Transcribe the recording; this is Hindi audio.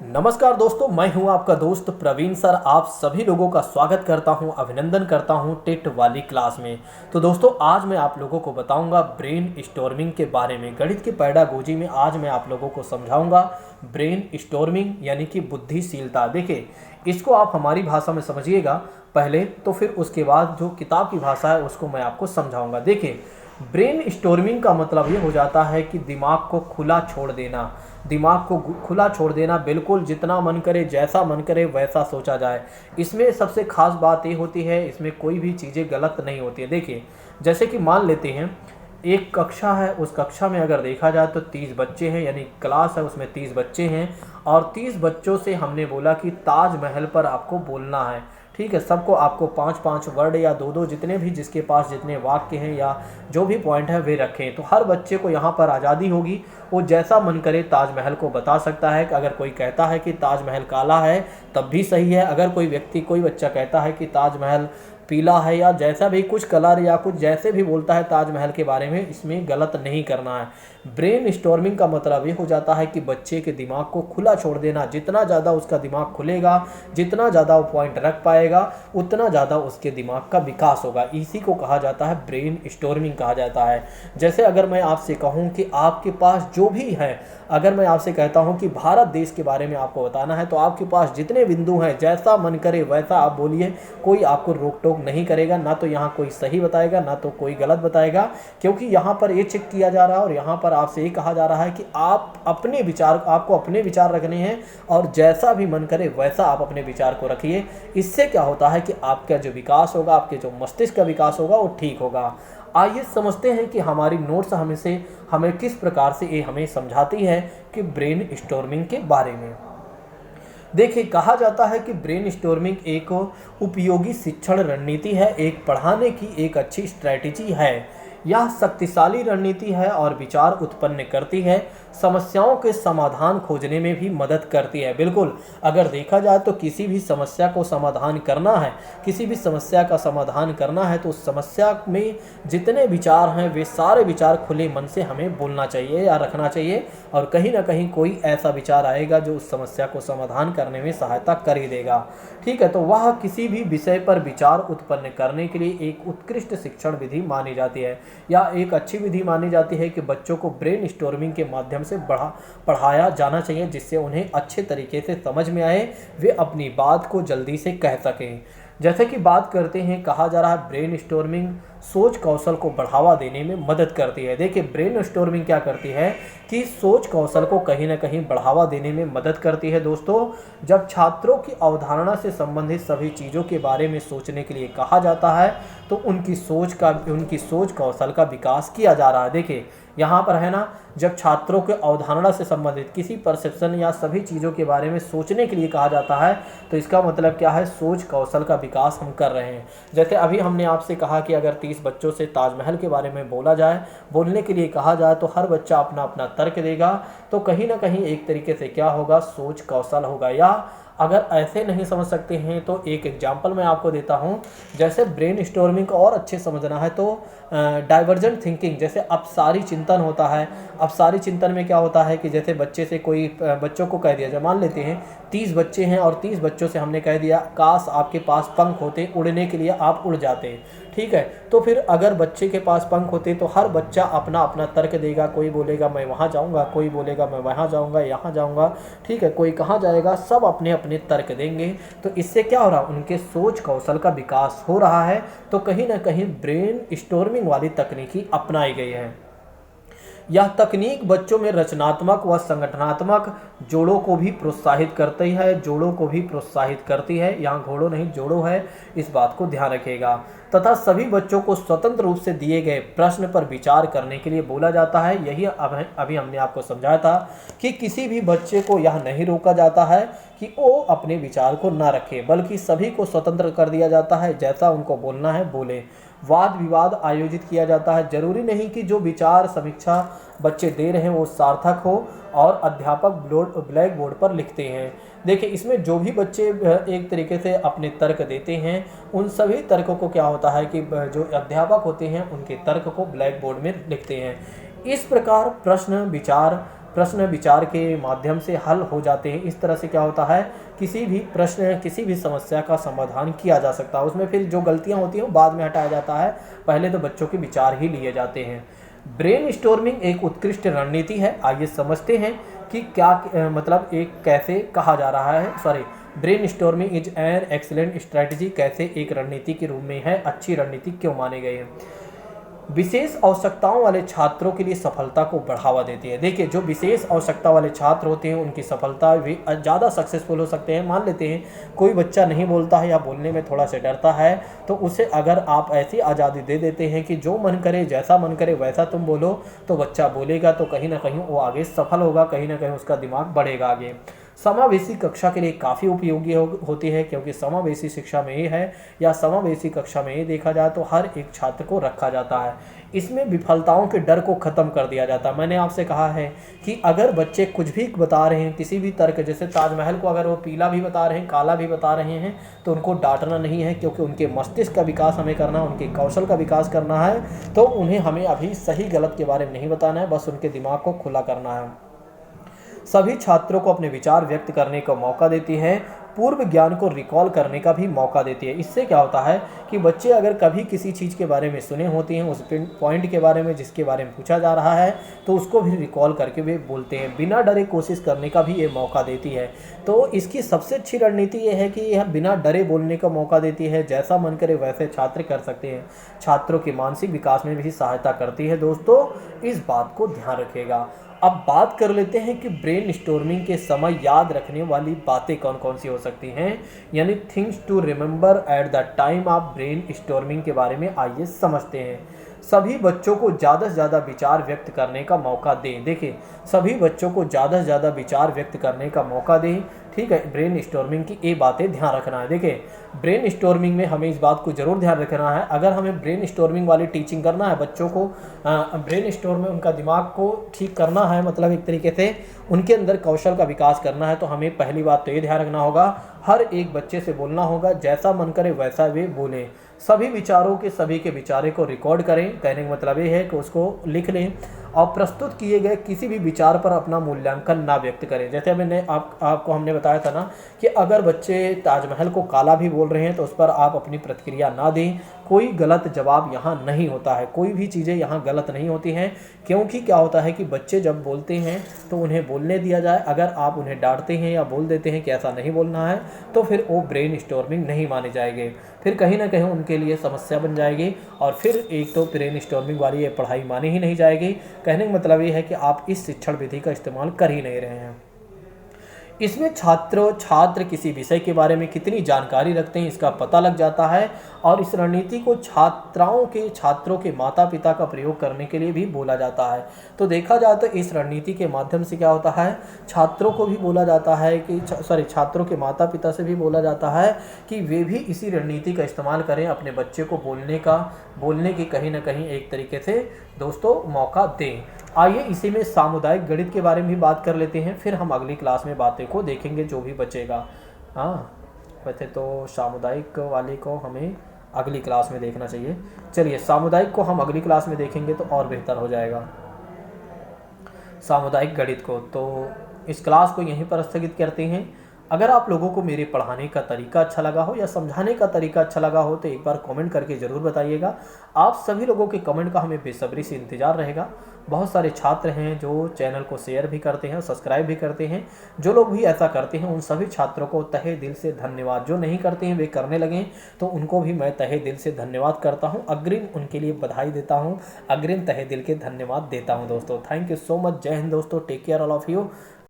नमस्कार दोस्तों, मैं हूं आपका दोस्त प्रवीण सर। आप सभी लोगों का स्वागत करता हूं, अभिनंदन करता हूं टेट वाली क्लास में। तो दोस्तों, आज मैं आप लोगों को बताऊंगा ब्रेन स्टॉर्मिंग के बारे में। गणित की पैडागोजी में आज मैं आप लोगों को समझाऊंगा ब्रेन स्टॉर्मिंग यानी कि बुद्धिशीलता। देखिए, इसको आप हमारी भाषा में समझिएगा पहले, तो फिर उसके बाद जो किताब की भाषा है उसको मैं आपको समझाऊंगा। देखिए, ब्रेन स्टॉर्मिंग का मतलब ये हो जाता है कि दिमाग को खुला छोड़ देना। दिमाग को खुला छोड़ देना, बिल्कुल जितना मन करे, जैसा मन करे वैसा सोचा जाए। इसमें सबसे खास बात ये होती है, इसमें कोई भी चीज़ें गलत नहीं होती है। देखिए, जैसे कि मान लेते हैं एक कक्षा है, उस कक्षा में अगर देखा जाए तो 30 बच्चे हैं, यानी क्लास है उसमें 30 बच्चे हैं, और 30 बच्चों से हमने बोला कि ताजमहल पर आपको बोलना है। ठीक है, सबको आपको 5-5 वर्ड या 2-2 जितने भी जिसके पास जितने वाक्य हैं या जो भी पॉइंट है वे रखें। तो हर बच्चे को यहाँ पर आज़ादी होगी, वो जैसा मन करे ताजमहल को बता सकता है। कि अगर कोई कहता है कि ताजमहल काला है तब भी सही है, अगर कोई बच्चा कहता है कि ताजमहल पीला है या जैसा भी कुछ कलर या कुछ जैसे भी बोलता है ताजमहल के बारे में, इसमें गलत नहीं करना है। ब्रेन स्टॉर्मिंग का मतलब ये हो जाता है कि बच्चे के दिमाग को खुला छोड़ देना। जितना ज़्यादा उसका दिमाग खुलेगा, जितना ज़्यादा वो पॉइंट रख पाएगा, उतना ज़्यादा उसके दिमाग का विकास होगा। इसी को कहा जाता है ब्रेन स्टॉर्मिंग कहा जाता है। जैसे अगर मैं आपसे कहूँ कि आपके पास जो भी है, अगर मैं आपसे कहता हूं कि भारत देश के बारे में आपको बताना है, तो आपके पास जितने बिंदु हैं जैसा मन करे वैसा आप बोलिए, कोई आपको रोक टोक नहीं करेगा। ना तो यहाँ कोई सही बताएगा ना तो कोई गलत बताएगा, क्योंकि यहाँ पर ये चेक किया जा रहा है और यहाँ पर आपसे ये कहा जा रहा है कि आपको अपने विचार रखने हैं, और जैसा भी मन करे वैसा आप अपने विचार को रखिए। इससे क्या होता है कि आपका जो विकास होगा, आपके जो मस्तिष्क का विकास होगा वो ठीक होगा। आइए समझते हैं कि हमारी नोट्स हमें किस प्रकार से ये हमें समझाती है कि ब्रेन स्टॉर्मिंग के बारे में। देखिए, कहा जाता है कि ब्रेन स्टॉर्मिंग एक उपयोगी शिक्षण रणनीति है, एक पढ़ाने की एक अच्छी स्ट्रैटेजी है। यह शक्तिशाली रणनीति है और विचार उत्पन्न करती है, समस्याओं के समाधान खोजने में भी मदद करती है। बिल्कुल, अगर देखा जाए तो किसी भी समस्या को समाधान करना है, किसी भी समस्या का समाधान करना है, तो उस समस्या में जितने विचार हैं वे सारे विचार खुले मन से हमें बोलना चाहिए या रखना चाहिए, और कहीं ना कहीं कोई ऐसा विचार आएगा जो उस समस्या को समाधान करने में सहायता कर ही देगा। ठीक है, तो वह किसी भी विषय पर विचार उत्पन्न करने के लिए एक उत्कृष्ट शिक्षण विधि मानी जाती है, या एक अच्छी विधि मानी जाती है कि बच्चों को ब्रेन स्टॉर्मिंग के माध्यम से पढ़ाया जाना चाहिए, जिससे उन्हें अच्छे तरीके से समझ में आए, वे अपनी बात को जल्दी से कह सकें। जैसे कि बात करते हैं, कहा जा रहा है ब्रेन स्टॉर्मिंग सोच कौशल को बढ़ावा देने में मदद करती है। देखिए, ब्रेन स्टॉर्मिंग क्या करती है कि सोच कौशल को कहीं ना कहीं बढ़ावा देने में मदद करती है। दोस्तों, जब छात्रों की अवधारणा से संबंधित सभी चीज़ों के बारे में सोचने के लिए कहा जाता है, तो उनकी सोच कौशल का विकास किया जा रहा है। देखिए, यहाँ पर है ना, जब छात्रों के अवधारणा से संबंधित किसी परसेप्शन या सभी चीज़ों के बारे में सोचने के लिए कहा जाता है, तो इसका मतलब क्या है, सोच कौशल का विकास हम कर रहे हैं। जैसे अभी हमने आपसे कहा कि अगर 30 बच्चों से ताजमहल के बारे में बोलने के लिए कहा जाए, तो हर बच्चा अपना अपना तर्क देगा, तो कहीं ना कहीं एक तरीके से क्या होगा, सोच कौशल होगा। या अगर ऐसे नहीं समझ सकते हैं तो एक एग्जाम्पल मैं आपको देता हूँ। जैसे ब्रेन स्टॉर्मिंग को और अच्छे समझना है तो डाइवर्जेंट थिंकिंग, जैसे अपसारी चिंतन होता है। अपसारी चिंतन में क्या होता है कि जैसे बच्चों को कह दिया जाए, मान लेते हैं 30 बच्चे हैं और 30 बच्चों से हमने कह दिया काश आपके पास पंख होते, उड़ने के लिए आप उड़ जाते। ठीक है, तो फिर अगर बच्चे के पास पंख होते तो हर बच्चा अपना अपना तर्क देगा। कोई बोलेगा मैं वहाँ जाऊँगा, कोई बोलेगा मैं वहाँ जाऊँगा, यहाँ जाऊँगा। ठीक है, कोई कहाँ जाएगा, सब अपने अपने तर्क देंगे। तो इससे क्या हो रहा है, उनके सोच कौशल का विकास हो रहा है। तो कहीं ना कहीं ब्रेन स्टॉर्मिंग वाली तकनीकी अपनाई गई है। यह तकनीक बच्चों में रचनात्मक व संगठनात्मक जोड़ों को भी प्रोत्साहित करती है। यहाँ घोड़ों नहीं जोड़ों है, इस बात को ध्यान रखिएगा। तथा सभी बच्चों को स्वतंत्र रूप से दिए गए प्रश्न पर विचार करने के लिए बोला जाता है। यही अभी हमने आपको समझाया था कि किसी भी बच्चे को यह नहीं रोका जाता है कि वो अपने विचार को ना रखे, बल्कि सभी को स्वतंत्र कर दिया जाता है, जैसा उनको बोलना है बोले। वाद विवाद आयोजित किया जाता है। जरूरी नहीं कि जो विचार समीक्षा बच्चे दे रहे हैं वो सार्थक हो, और अध्यापक ब्लैक बोर्ड पर लिखते हैं। देखिए, इसमें जो भी बच्चे एक तरीके से अपने तर्क देते हैं, उन सभी तर्कों को क्या होता है कि जो अध्यापक होते हैं उनके तर्क को ब्लैक बोर्ड में लिखते हैं। इस प्रकार प्रश्न विचार प्रश्न विचार के माध्यम से हल हो जाते हैं। इस तरह से क्या होता है, किसी भी प्रश्न, किसी भी समस्या का समाधान किया जा सकता है। उसमें फिर जो गलतियाँ होती हैं वो बाद में हटाया जाता है, पहले तो बच्चों के विचार ही लिए जाते हैं। ब्रेन स्टॉर्मिंग एक उत्कृष्ट रणनीति है। आइए समझते हैं कि क्या मतलब एक कैसे कहा जा रहा है, sorry, brain storming is an excellent strategy, कैसे एक रणनीति के रूप में है, अच्छी रणनीति क्यों माने गए हैं। विशेष आवश्यकताओं वाले छात्रों के लिए सफलता को बढ़ावा देती है। देखिए, जो विशेष आवश्यकता वाले छात्र होते हैं उनकी सफलता भी ज़्यादा सक्सेसफुल हो सकते हैं। मान लेते हैं कोई बच्चा नहीं बोलता है या बोलने में थोड़ा सा डरता है, तो उसे अगर आप ऐसी आज़ादी दे देते हैं कि जो मन करे, जैसा मन करे वैसा तुम बोलो, तो बच्चा बोलेगा, तो कहीं ना कहीं वो आगे सफल होगा, कहीं ना कहीं उसका दिमाग बढ़ेगा आगे। समावेशी कक्षा के लिए काफ़ी उपयोगी होती है, क्योंकि समावेशी शिक्षा में ये है, या समावेशी कक्षा में ये देखा जाए तो हर एक छात्र को रखा जाता है। इसमें विफलताओं के डर को ख़त्म कर दिया जाता है। मैंने आपसे कहा है कि अगर बच्चे कुछ भी बता रहे हैं, किसी भी तर्क, जैसे ताजमहल को अगर वो पीला भी बता रहे हैं, काला भी बता रहे हैं, तो उनको डांटना नहीं है, क्योंकि उनके मस्तिष्क का विकास हमें करना है, उनके कौशल का विकास करना है। तो उन्हें हमें अभी सही गलत के बारे में नहीं बताना है, बस उनके दिमाग को खुला करना है। सभी छात्रों को अपने विचार व्यक्त करने का मौका देती है, पूर्व ज्ञान को रिकॉल करने का भी मौका देती है। इससे क्या होता है कि बच्चे अगर कभी किसी चीज़ के बारे में सुने होते हैं, उस पॉइंट के बारे में जिसके बारे में पूछा जा रहा है, तो उसको भी रिकॉल करके वे बोलते हैं। बिना डरे कोशिश करने का भी ये मौका देती है। तो इसकी सबसे अच्छी रणनीति ये है कि यह बिना डरे बोलने का मौका देती है। जैसा मन करे वैसे छात्र कर सकते हैं। छात्रों के मानसिक विकास में भी सहायता करती है। दोस्तों, इस बात को ध्यान रखिएगा। अब बात कर लेते हैं कि ब्रेन स्टॉर्मिंग के समय याद रखने वाली बातें कौन कौन सी हो सकती हैं, यानी things to remember at the time of brainstorming के बारे में आइए समझते हैं। सभी बच्चों को ज़्यादा से ज़्यादा विचार व्यक्त करने का मौका दें। देखिए, सभी बच्चों को ज़्यादा से ज़्यादा विचार व्यक्त करने का मौका दें, ठीक है। ब्रेन स्टॉर्मिंग की ये बातें ध्यान रखना है। देखिए, ब्रेन स्टॉर्मिंग में हमें इस बात को ज़रूर ध्यान रखना है, अगर हमें ब्रेन स्टॉर्मिंग वाली टीचिंग करना है, बच्चों को ब्रेन स्टॉर्म में उनका दिमाग को ठीक करना है, मतलब एक तरीके से उनके अंदर कौशल का विकास करना है, तो हमें पहली बात तो ये ध्यान रखना होगा, हर एक बच्चे से बोलना होगा, जैसा मन करे वैसा वे बोलें। सभी विचारों के, सभी के विचारे को रिकॉर्ड करें। कहने का मतलब ये है कि उसको लिख लें, और प्रस्तुत किए गए किसी भी विचार पर अपना मूल्यांकन ना व्यक्त करें। जैसे मैंने आपको हमने बताया था ना कि अगर बच्चे ताजमहल को काला भी बोल रहे हैं तो उस पर आप अपनी प्रतिक्रिया ना दें। कोई गलत जवाब यहाँ नहीं होता है, कोई भी चीज़ें यहाँ गलत नहीं होती हैं, क्योंकि क्या होता है कि बच्चे जब बोलते हैं तो उन्हें बोलने दिया जाए। अगर आप उन्हें डांटते हैं या बोल देते हैं कि ऐसा नहीं बोलना है, तो फिर वो ब्रेन स्टॉर्मिंग नहीं माने जाएंगे, फिर कहीं ना कहीं उनके लिए समस्या बन जाएगी, और फिर एक तो ब्रेन स्टॉर्मिंग वाली ये पढ़ाई मानी ही नहीं जाएगी। कहने का मतलब ये है कि आप इस शिक्षण विधि का इस्तेमाल कर ही नहीं रहे हैं। इसमें छात्र किसी विषय के बारे में कितनी जानकारी रखते हैं इसका पता लग जाता है, और इस रणनीति को छात्रों के माता पिता का प्रयोग करने के लिए भी बोला जाता है। तो देखा जाए तो इस रणनीति के माध्यम से क्या होता है, छात्रों को भी बोला जाता है कि छात्रों के माता पिता से भी बोला जाता है कि वे भी इसी रणनीति का इस्तेमाल करें, अपने बच्चे को बोलने की कहीं ना कहीं एक तरीके से दोस्तों मौका दें। आइए इसी में सामुदायिक गणित के बारे में भी बात कर लेते हैं, फिर हम अगली क्लास में बातें को देखेंगे जो भी बचेगा। हाँ, वैसे तो सामुदायिक वाले को हमें अगली क्लास में देखना चाहिए। चलिए, सामुदायिक को हम अगली क्लास में देखेंगे तो और बेहतर हो जाएगा, सामुदायिक गणित को। तो इस क्लास को यहीं पर स्थगित करते हैं। अगर आप लोगों को मेरे पढ़ाने का तरीका अच्छा लगा हो या समझाने का तरीका अच्छा लगा हो तो एक बार कमेंट करके ज़रूर बताइएगा। आप सभी लोगों के कमेंट का हमें बेसब्री से इंतज़ार रहेगा। बहुत सारे छात्र हैं जो चैनल को शेयर भी करते हैं, सब्सक्राइब भी करते हैं। जो लोग भी ऐसा करते हैं उन सभी छात्रों को तहे दिल से धन्यवाद। जो नहीं करते हैं वे करने लगें तो उनको भी मैं तहे दिल से धन्यवाद करता हूँ, अग्रिम उनके लिए बधाई देता हूँ, अग्रिम तहे दिल के धन्यवाद देता हूँ दोस्तों। Thank you so much. जय हिंद दोस्तों, take care all of you.